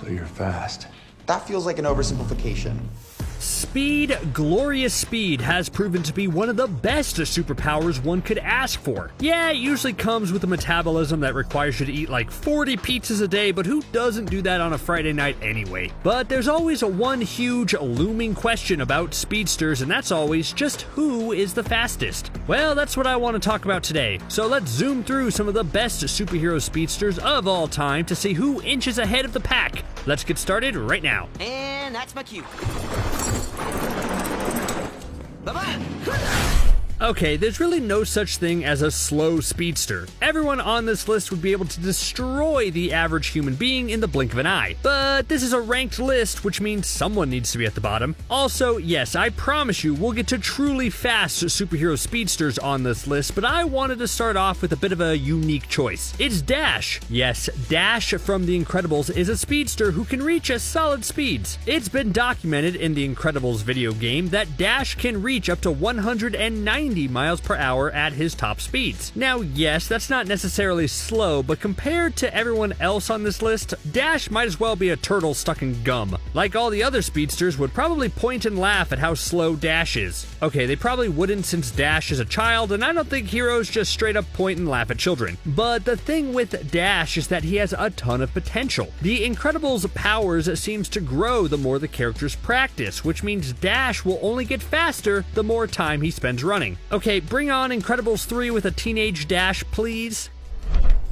So you're fast. That feels like an oversimplification. Speed, glorious speed, has proven to be one of the best superpowers one could ask for. Yeah, it usually comes with a metabolism that requires you to eat like 40 pizzas a day, but who doesn't do that on a Friday night anyway? But there's always one huge looming question about speedsters, and that's always just who is the fastest? Well, that's what I want to talk about today. So let's zoom through some of the best superhero speedsters of all time to see who inches ahead of the pack. Let's get started right now. And that's my cue. Bye-bye. Okay, there's really no such thing as a slow speedster. Everyone on this list would be able to destroy the average human being in the blink of an eye. But this is a ranked list, which means someone needs to be at the bottom. Also, yes, I promise you, we'll get to truly fast superhero speedsters on this list, but I wanted to start off with a bit of a unique choice. It's Dash. Yes, Dash from The Incredibles is a speedster who can reach a solid speeds. It's been documented in The Incredibles video game that Dash can reach up to 190 miles per hour at his top speeds. Now, yes, that's not necessarily slow, but compared to everyone else on this list, Dash might as well be a turtle stuck in gum. Like all the other speedsters would probably point and laugh at how slow Dash is. Okay, they probably wouldn't since Dash is a child, and I don't think heroes just straight up point and laugh at children. But the thing with Dash is that he has a ton of potential. The Incredibles' powers seems to grow the more the characters practice, which means Dash will only get faster the more time he spends running. Okay, bring on Incredibles 3 with a teenage Dash, please.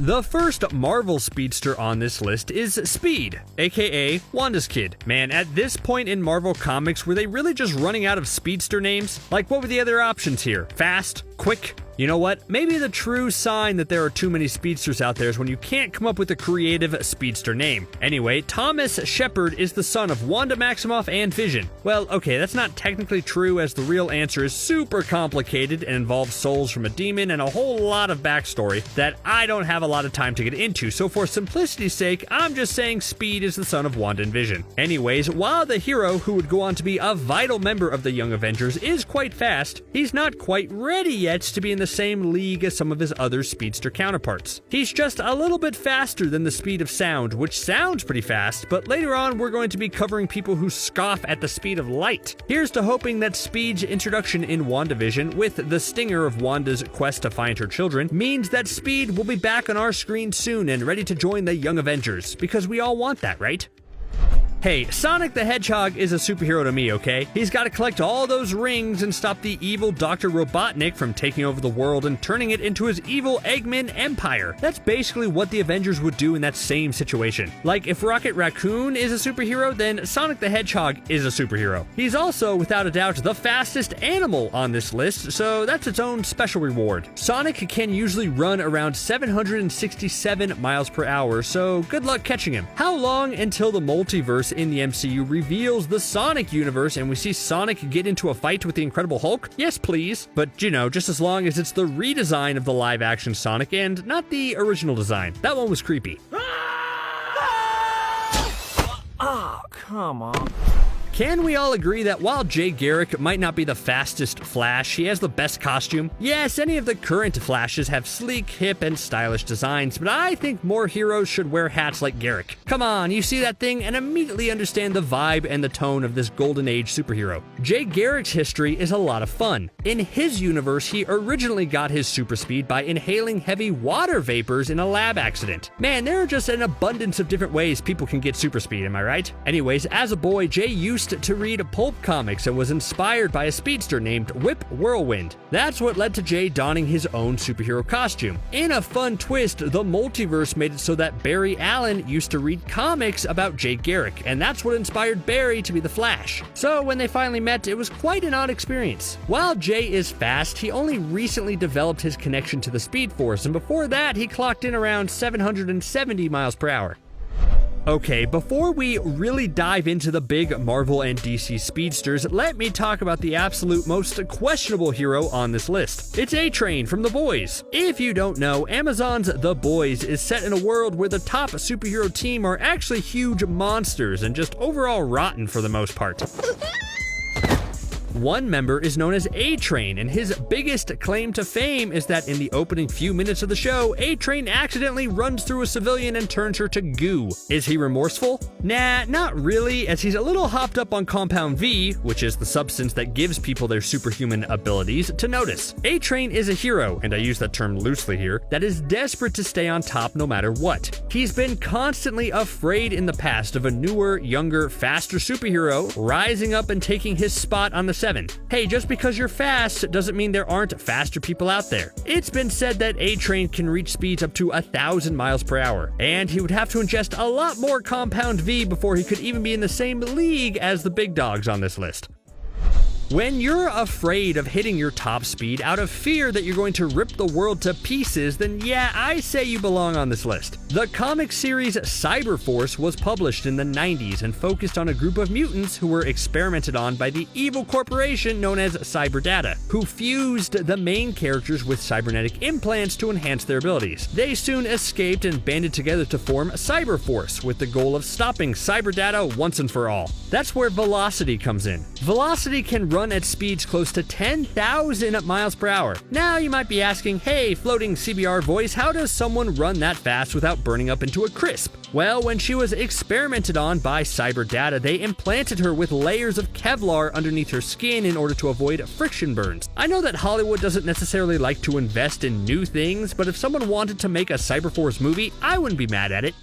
The first Marvel speedster on this list is Speed, aka Wanda's kid. Man, at this point in Marvel Comics, were they really just running out of speedster names? Like, what were the other options here? Fast? Quick? You know what? Maybe the true sign that there are too many speedsters out there is when you can't come up with a creative speedster name. Anyway, Thomas Shepard is the son of Wanda Maximoff and Vision. Well, okay, that's not technically true, as the real answer is super complicated and involves souls from a demon and a whole lot of backstory that I don't have a lot of time to get into, so for simplicity's sake, I'm just saying Speed is the son of Wanda and Vision. Anyways, while the hero, who would go on to be a vital member of the Young Avengers, is quite fast, he's not quite ready yet to be in the same league as some of his other speedster counterparts. He's just a little bit faster than the speed of sound, which sounds pretty fast, but later on we're going to be covering people who scoff at the speed of light. Here's to hoping that Speed's introduction in WandaVision, with the stinger of Wanda's quest to find her children, means that Speed will be back on our screen soon and ready to join the Young Avengers, because we all want that, right? Hey, Sonic the Hedgehog is a superhero to me, okay? He's got to collect all those rings and stop the evil Dr. Robotnik from taking over the world and turning it into his evil Eggman empire. That's basically what the Avengers would do in that same situation. Like, if Rocket Raccoon is a superhero, then Sonic the Hedgehog is a superhero. He's also, without a doubt, the fastest animal on this list, so that's its own special reward. Sonic can usually run around 767 miles per hour, so good luck catching him. How long until the multiverse in the MCU reveals the Sonic universe and we see Sonic get into a fight with the Incredible Hulk? Yes, please. But, you know, just as long as it's the redesign of the live-action Sonic and not the original design. That one was creepy. Oh, come on. Can we all agree that while Jay Garrick might not be the fastest Flash, he has the best costume? Yes, any of the current Flashes have sleek, hip, and stylish designs, but I think more heroes should wear hats like Garrick. Come on, you see that thing and immediately understand the vibe and the tone of this golden age superhero. Jay Garrick's history is a lot of fun. In his universe, he originally got his super speed by inhaling heavy water vapors in a lab accident. Man, there are just an abundance of different ways people can get super speed, am I right? Anyways, as a boy, Jay used to read pulp comics and was inspired by a speedster named Whip Whirlwind. That's what led to Jay donning his own superhero costume. In a fun twist, the multiverse made it so that Barry Allen used to read comics about Jay Garrick, and that's what inspired Barry to be the Flash. So when they finally met, it was quite an odd experience. While Jay is fast, he only recently developed his connection to the Speed Force, and before that, he clocked in around 770 miles per hour. Okay, before we really dive into the big Marvel and DC speedsters, let me talk about the absolute most questionable hero on this list. It's A-Train from The Boys. If you don't know, Amazon's The Boys is set in a world where the top superhero team are actually huge monsters and just overall rotten for the most part. One member is known as A-Train, and his biggest claim to fame is that in the opening few minutes of the show, A-Train accidentally runs through a civilian and turns her to goo. Is he remorseful? Nah, not really, as he's a little hopped up on Compound V, which is the substance that gives people their superhuman abilities, to notice. A-Train is a hero, and I use that term loosely here, that is desperate to stay on top no matter what. He's been constantly afraid in the past of a newer, younger, faster superhero rising up and taking his spot on the 7. Hey, just because you're fast doesn't mean there aren't faster people out there. It's been said that A-Train can reach speeds up to 1,000 miles per hour, and he would have to ingest a lot more Compound V before he could even be in the same league as the big dogs on this list. When you're afraid of hitting your top speed out of fear that you're going to rip the world to pieces, then yeah, I say you belong on this list. The comic series Cyberforce was published in the 90s and focused on a group of mutants who were experimented on by the evil corporation known as Cyberdata, who fused the main characters with cybernetic implants to enhance their abilities. They soon escaped and banded together to form Cyberforce with the goal of stopping Cyberdata once and for all. That's where Velocity comes in. Velocity can run at speeds close to 10,000 miles per hour. Now you might be asking, hey, floating CBR voice, how does someone run that fast without burning up into a crisp? Well, when she was experimented on by Cyberdata, they implanted her with layers of Kevlar underneath her skin in order to avoid friction burns. I know that Hollywood doesn't necessarily like to invest in new things, but if someone wanted to make a Cyberforce movie, I wouldn't be mad at it.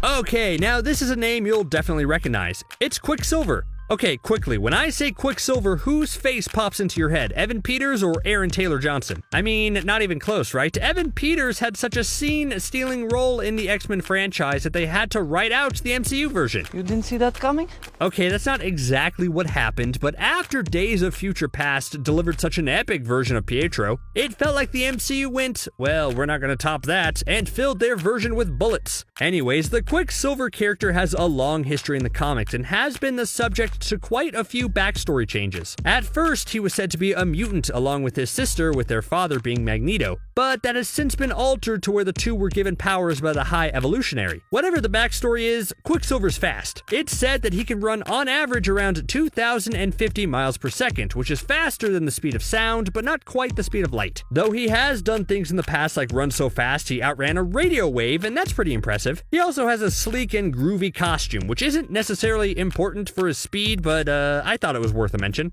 Okay, now this is a name you'll definitely recognize. It's Quicksilver. Okay, quickly, when I say Quicksilver, whose face pops into your head? Evan Peters or Aaron Taylor Johnson? I mean, not even close, right? Evan Peters had such a scene-stealing role in the X-Men franchise that they had to write out the MCU version. You didn't see that coming? Okay, that's not exactly what happened, but after Days of Future Past delivered such an epic version of Pietro, it felt like the MCU went, well, we're not gonna top that, and filled their version with bullets. Anyways, the Quicksilver character has a long history in the comics and has been the subject to quite a few backstory changes. At first, he was said to be a mutant along with his sister, with their father being Magneto, but that has since been altered to where the two were given powers by the High Evolutionary. Whatever the backstory is, Quicksilver's fast. It's said that he can run on average around 2,050 miles per second, which is faster than the speed of sound, but not quite the speed of light. Though he has done things in the past like run so fast he outran a radio wave, and that's pretty impressive. He also has a sleek and groovy costume, which isn't necessarily important for his speed, but I thought it was worth a mention.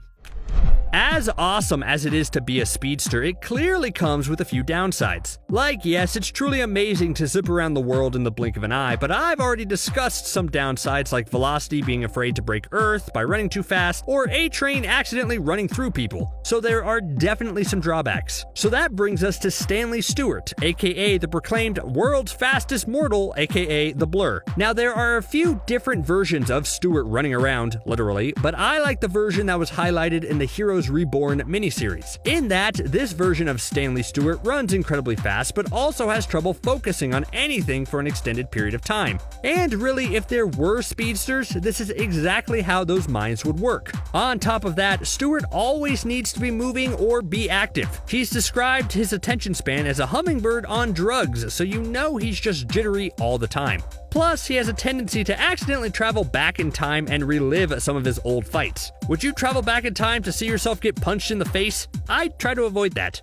As awesome as it is to be a speedster, it clearly comes with a few downsides. Like, yes, it's truly amazing to zip around the world in the blink of an eye, but I've already discussed some downsides like Velocity being afraid to break Earth by running too fast, or A-Train accidentally running through people, so there are definitely some drawbacks. So that brings us to Stanley Stewart, aka the proclaimed world's fastest mortal, aka the Blur. Now, there are a few different versions of Stewart running around, literally, but I like the version that was highlighted in the Heroes Reborn miniseries. In that, this version of Stanley Stewart runs incredibly fast, but also has trouble focusing on anything for an extended period of time. And really, if there were speedsters, this is exactly how those minds would work. On top of that, Stewart always needs to be moving or be active. He's described his attention span as a hummingbird on drugs, so you know he's just jittery all the time. Plus, he has a tendency to accidentally travel back in time and relive some of his old fights. Would you travel back in time to see yourself get punched in the face? I'd try to avoid that.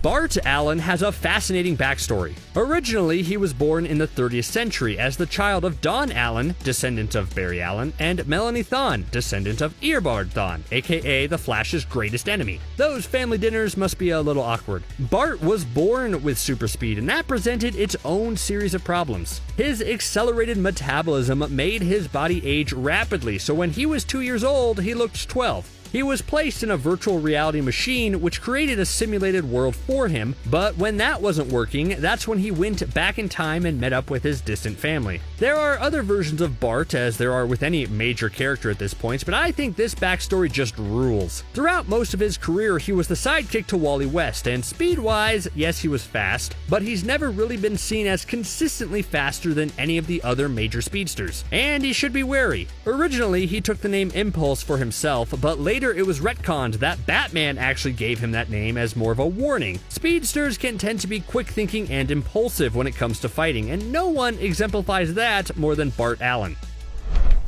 Bart Allen has a fascinating backstory. Originally, he was born in the 30th century as the child of Don Allen, descendant of Barry Allen, and Melanie Thawne, descendant of Eobard Thawne, aka the Flash's greatest enemy. Those family dinners must be a little awkward. Bart was born with super speed, and that presented its own series of problems. His accelerated metabolism made his body age rapidly, so when he was 2 years old, he looked 12. He was placed in a virtual reality machine which created a simulated world for him, but when that wasn't working, that's when he went back in time and met up with his distant family. There are other versions of Bart, as there are with any major character at this point, but I think this backstory just rules. Throughout most of his career, he was the sidekick to Wally West, and speed-wise, yes, he was fast, but he's never really been seen as consistently faster than any of the other major speedsters. And he should be wary. Originally, he took the name Impulse for himself, but later it was retconned that Batman actually gave him that name as more of a warning. Speedsters can tend to be quick-thinking and impulsive when it comes to fighting, and no one exemplifies that more than Bart Allen.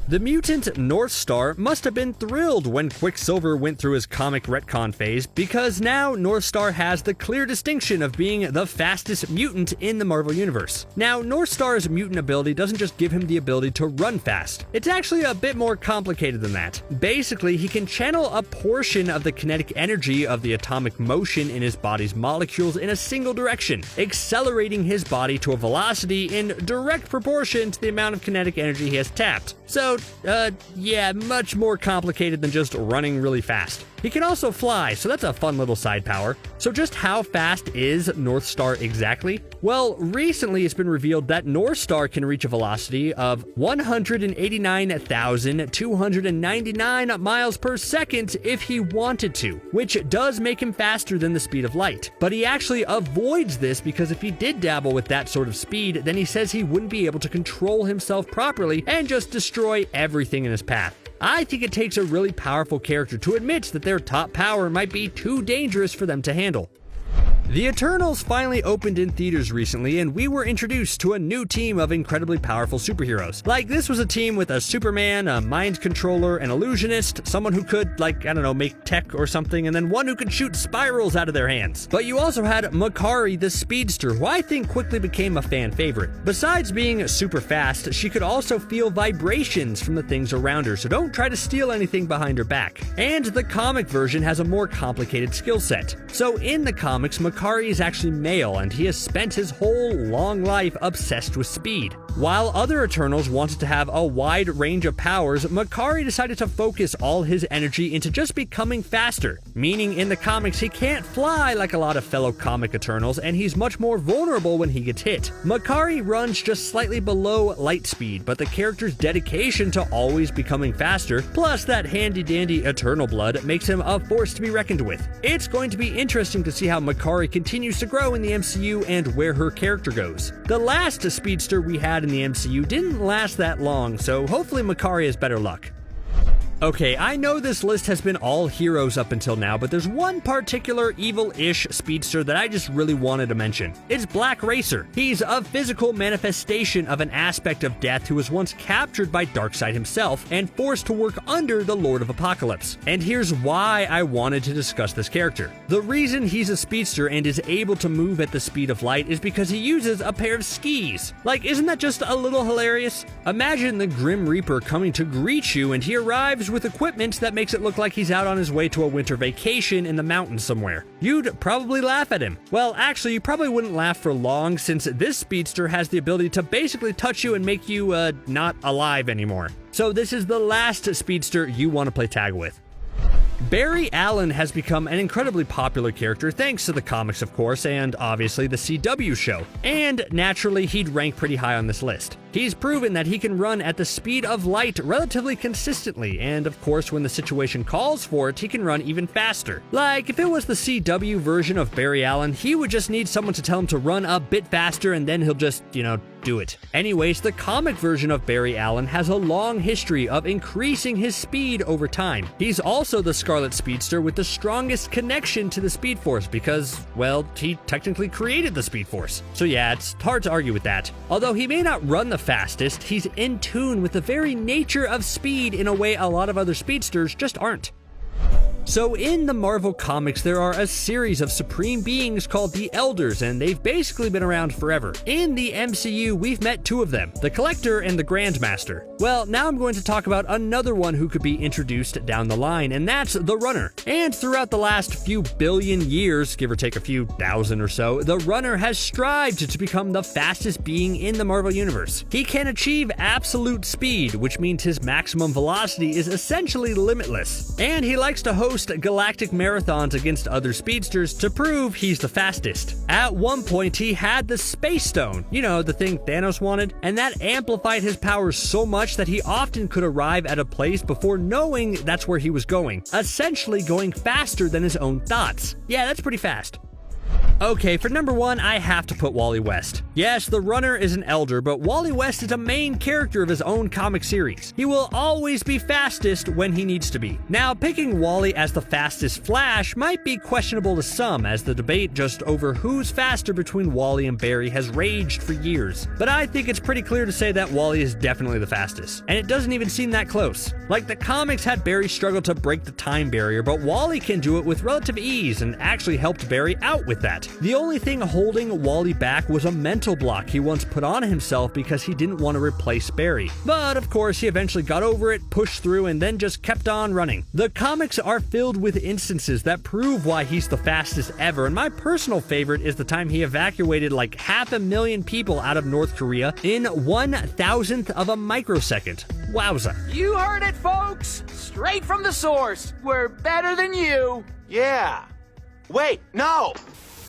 The mutant North Star must have been thrilled when Quicksilver went through his comic retcon phase, because now North Star has the clear distinction of being the fastest mutant in the Marvel Universe. Now, North Star's mutant ability doesn't just give him the ability to run fast. It's actually a bit more complicated than that. Basically, he can channel a portion of the kinetic energy of the atomic motion in his body's molecules in a single direction, accelerating his body to a velocity in direct proportion to the amount of kinetic energy he has tapped. So, yeah, much more complicated than just running really fast. He can also fly, so that's a fun little side power. So just how fast is North Star exactly? Well, recently it's been revealed that North Star can reach a velocity of 189,299 miles per second if he wanted to, which does make him faster than the speed of light. But he actually avoids this because if he did dabble with that sort of speed, then he says he wouldn't be able to control himself properly and just destroy everything in his path. I think it takes a really powerful character to admit that their top power might be too dangerous for them to handle. The Eternals finally opened in theaters recently, and we were introduced to a new team of incredibly powerful superheroes. Like, this was a team with a Superman, a mind controller, an illusionist, someone who could, like, I don't know, make tech or something, and then one who could shoot spirals out of their hands. But you also had Makkari the Speedster, who I think quickly became a fan favorite. Besides being super fast, she could also feel vibrations from the things around her, so don't try to steal anything behind her back. And the comic version has a more complicated skill set. So in the comics, Makkari is actually male, and he has spent his whole long life obsessed with speed. While other Eternals wanted to have a wide range of powers, Makkari decided to focus all his energy into just becoming faster, meaning in the comics he can't fly like a lot of fellow comic Eternals, and he's much more vulnerable when he gets hit. Makkari runs just slightly below light speed, but the character's dedication to always becoming faster, plus that handy-dandy Eternal blood, makes him a force to be reckoned with. It's going to be interesting to see how Makkari continues to grow in the MCU and where her character goes. The last speedster we had in the MCU didn't last that long, so hopefully Makkari has better luck. Okay, I know this list has been all heroes up until now, but there's one particular evil-ish speedster that I just really wanted to mention. It's Black Racer. He's a physical manifestation of an aspect of death who was once captured by Darkseid himself and forced to work under the Lord of Apocalypse. And here's why I wanted to discuss this character. The reason he's a speedster and is able to move at the speed of light is because he uses a pair of skis. Like, isn't that just a little hilarious? Imagine the Grim Reaper coming to greet you, and he arrives with equipment that makes it look like he's out on his way to a winter vacation in the mountains somewhere. You'd probably laugh at him. Well, actually, you probably wouldn't laugh for long, since this speedster has the ability to basically touch you and make you, not alive anymore. So this is the last speedster you want to play tag with. Barry Allen has become an incredibly popular character thanks to the comics, of course, and obviously the CW show. And naturally, he'd rank pretty high on this list. He's proven that he can run at the speed of light relatively consistently, and of course, when the situation calls for it, he can run even faster. Like, if it was the CW version of Barry Allen, he would just need someone to tell him to run a bit faster, and then he'll just, do it. Anyways, the comic version of Barry Allen has a long history of increasing his speed over time. He's also the Scarlet Speedster with the strongest connection to the Speed Force because, well, he technically created the Speed Force. So yeah, it's hard to argue with that. Although he may not run the fastest, he's in tune with the very nature of speed in a way a lot of other speedsters just aren't. So in the Marvel Comics, there are a series of supreme beings called the Elders, and they've basically been around forever. In the MCU, we've met two of them, the Collector and the Grandmaster. Well, now I'm going to talk about another one who could be introduced down the line, and that's the Runner. And throughout the last few billion years, give or take a few thousand or so, the Runner has strived to become the fastest being in the Marvel Universe. He can achieve absolute speed, which means his maximum velocity is essentially limitless. And he likes to host galactic marathons against other speedsters to prove he's the fastest. At one point, he had the Space Stone, the thing Thanos wanted, and that amplified his powers so much that he often could arrive at a place before knowing that's where he was going, essentially going faster than his own thoughts. Yeah, that's pretty fast. Okay, for number 1, I have to put Wally West. Yes, the runner is an elder, but Wally West is a main character of his own comic series. He will always be fastest when he needs to be. Now, picking Wally as the fastest Flash might be questionable to some, as the debate just over who's faster between Wally and Barry has raged for years. But I think it's pretty clear to say that Wally is definitely the fastest, and it doesn't even seem that close. Like, the comics had Barry struggle to break the time barrier, but Wally can do it with relative ease and actually helped Barry out with that. The only thing holding Wally back was a mental block he once put on himself because he didn't want to replace Barry. But of course, he eventually got over it, pushed through, and then just kept on running. The comics are filled with instances that prove why he's the fastest ever, and my personal favorite is the time he evacuated like 500,000 people out of North Korea in 1,000th of a microsecond. Wowza. You heard it, folks! Straight from the source. We're better than you. Yeah. Wait, no!